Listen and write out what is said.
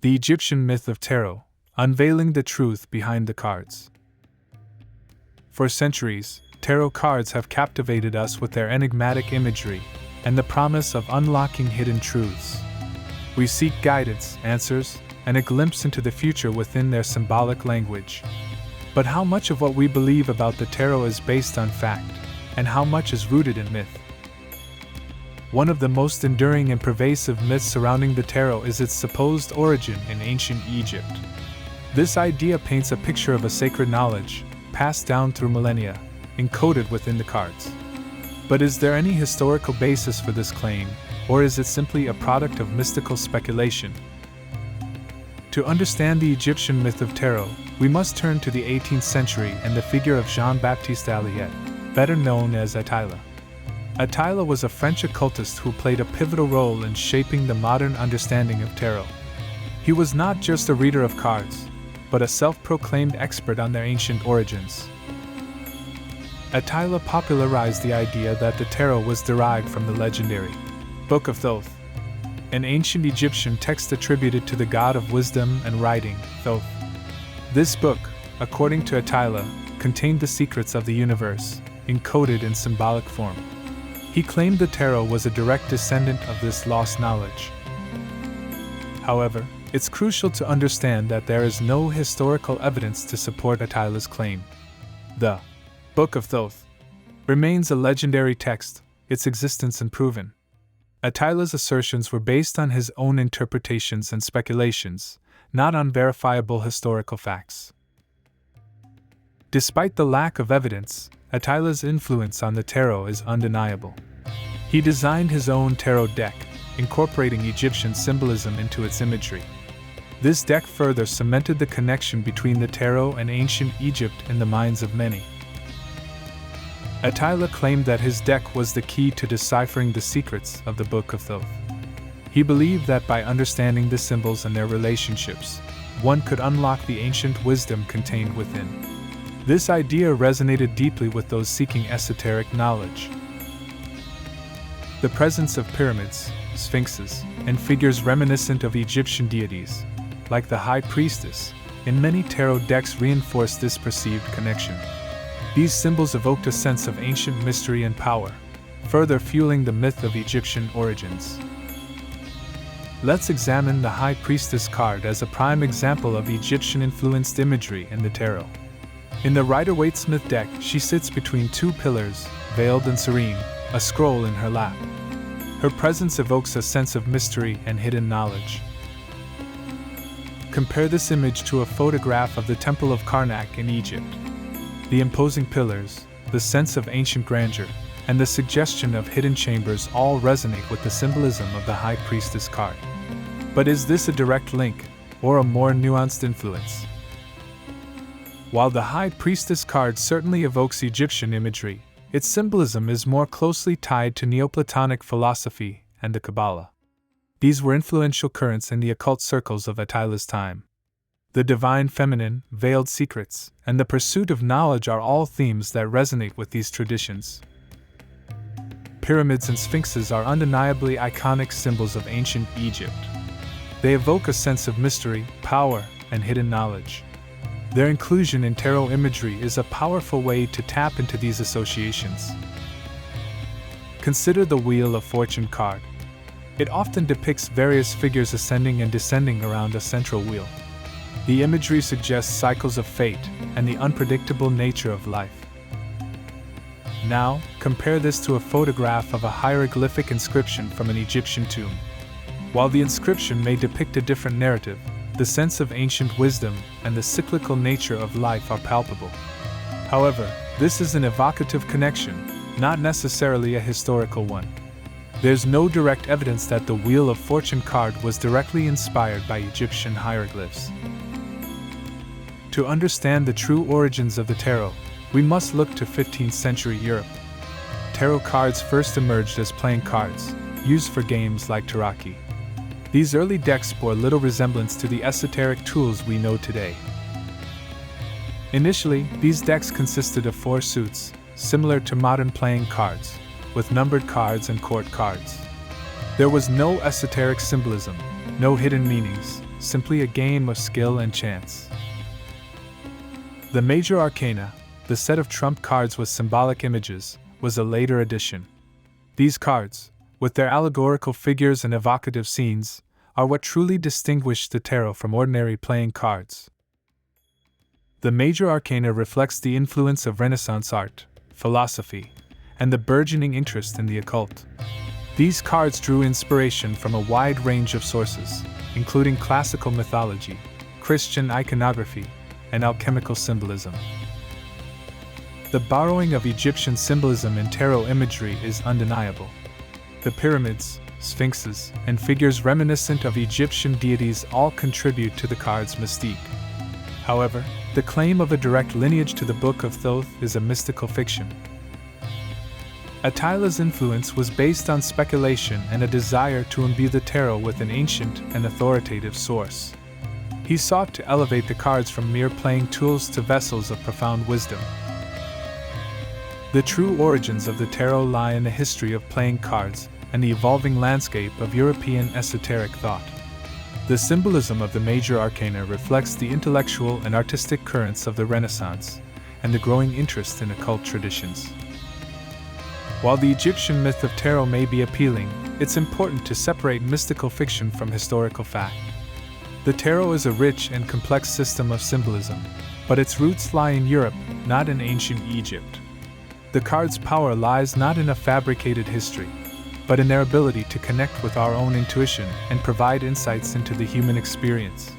The Egyptian myth of tarot, unveiling the truth behind the cards. For centuries, tarot cards have captivated us with their enigmatic imagery and the promise of unlocking hidden truths. We seek guidance, answers, and a glimpse into the future within their symbolic language. But how much of what we believe about the tarot is based on fact, and how much is rooted in myth? One of the most enduring and pervasive myths surrounding the tarot is its supposed origin in ancient Egypt. This idea paints a picture of a sacred knowledge, passed down through millennia, encoded within the cards. But is there any historical basis for this claim, or is it simply a product of mystical speculation? To understand the Egyptian myth of tarot, we must turn to the 18th century and the figure of Jean-Baptiste Alliette, better known as Attila. Attila was a French occultist who played a pivotal role in shaping the modern understanding of tarot. He was not just a reader of cards, but a self-proclaimed expert on their ancient origins. Attila popularized the idea that the tarot was derived from the legendary Book of Thoth, an ancient Egyptian text attributed to the god of wisdom and writing, Thoth. This book, according to Attila, contained the secrets of the universe, encoded in symbolic form. He claimed the tarot was a direct descendant of this lost knowledge. However, it's crucial to understand that there is no historical evidence to support Attila's claim. The Book of Thoth remains a legendary text, its existence unproven. Attila's assertions were based on his own interpretations and speculations, not on verifiable historical facts. Despite the lack of evidence, Attila's influence on the tarot is undeniable. He designed his own tarot deck, incorporating Egyptian symbolism into its imagery. This deck further cemented the connection between the tarot and ancient Egypt in the minds of many. Attila claimed that his deck was the key to deciphering the secrets of the Book of Thoth. He believed that by understanding the symbols and their relationships, one could unlock the ancient wisdom contained within. This idea resonated deeply with those seeking esoteric knowledge. The presence of pyramids, sphinxes, and figures reminiscent of Egyptian deities, like the High Priestess, in many tarot decks reinforced this perceived connection. These symbols evoked a sense of ancient mystery and power, further fueling the myth of Egyptian origins. Let's examine the High Priestess card as a prime example of Egyptian-influenced imagery in the tarot. In the Rider-Waite-Smith deck, she sits between two pillars, veiled and serene, a scroll in her lap. Her presence evokes a sense of mystery and hidden knowledge. Compare this image to a photograph of the Temple of Karnak in Egypt. The imposing pillars, the sense of ancient grandeur, and the suggestion of hidden chambers all resonate with the symbolism of the High Priestess card. But is this a direct link, or a more nuanced influence? While the High Priestess card certainly evokes Egyptian imagery, its symbolism is more closely tied to Neoplatonic philosophy and the Kabbalah. These were influential currents in the occult circles of Attila's time. The divine feminine, veiled secrets, and the pursuit of knowledge are all themes that resonate with these traditions. Pyramids and sphinxes are undeniably iconic symbols of ancient Egypt. They evoke a sense of mystery, power, and hidden knowledge. Their inclusion in tarot imagery is a powerful way to tap into these associations. Consider the Wheel of Fortune card. It often depicts various figures ascending and descending around a central wheel. The imagery suggests cycles of fate and the unpredictable nature of life. Now, compare this to a photograph of a hieroglyphic inscription from an Egyptian tomb. While the inscription may depict a different narrative, the sense of ancient wisdom and the cyclical nature of life are palpable. However, this is an evocative connection, not necessarily a historical one. There's no direct evidence that the Wheel of Fortune card was directly inspired by Egyptian hieroglyphs. To understand the true origins of the tarot, we must look to 15th century Europe. Tarot cards first emerged as playing cards, used for games like tarocchi. These early decks bore little resemblance to the esoteric tools we know today. Initially, these decks consisted of 4 suits, similar to modern playing cards, with numbered cards and court cards. There was no esoteric symbolism, no hidden meanings, simply a game of skill and chance. The Major Arcana, the set of trump cards with symbolic images, was a later addition. These cards, with their allegorical figures and evocative scenes, are what truly distinguish the tarot from ordinary playing cards. The Major Arcana reflects the influence of Renaissance art, philosophy, and the burgeoning interest in the occult. These cards drew inspiration from a wide range of sources, including classical mythology, Christian iconography, and alchemical symbolism. The borrowing of Egyptian symbolism in tarot imagery is undeniable. The pyramids, sphinxes, and figures reminiscent of Egyptian deities all contribute to the card's mystique. However, the claim of a direct lineage to the Book of Thoth is a mystical fiction. Attila's influence was based on speculation and a desire to imbue the tarot with an ancient and authoritative source. He sought to elevate the cards from mere playing tools to vessels of profound wisdom. The true origins of the tarot lie in the history of playing cards and the evolving landscape of European esoteric thought. The symbolism of the Major Arcana reflects the intellectual and artistic currents of the Renaissance and the growing interest in occult traditions. While the Egyptian myth of tarot may be appealing, it's important to separate mystical fiction from historical fact. The tarot is a rich and complex system of symbolism, but its roots lie in Europe, not in ancient Egypt. The card's power lies not in a fabricated history, but in their ability to connect with our own intuition and provide insights into the human experience.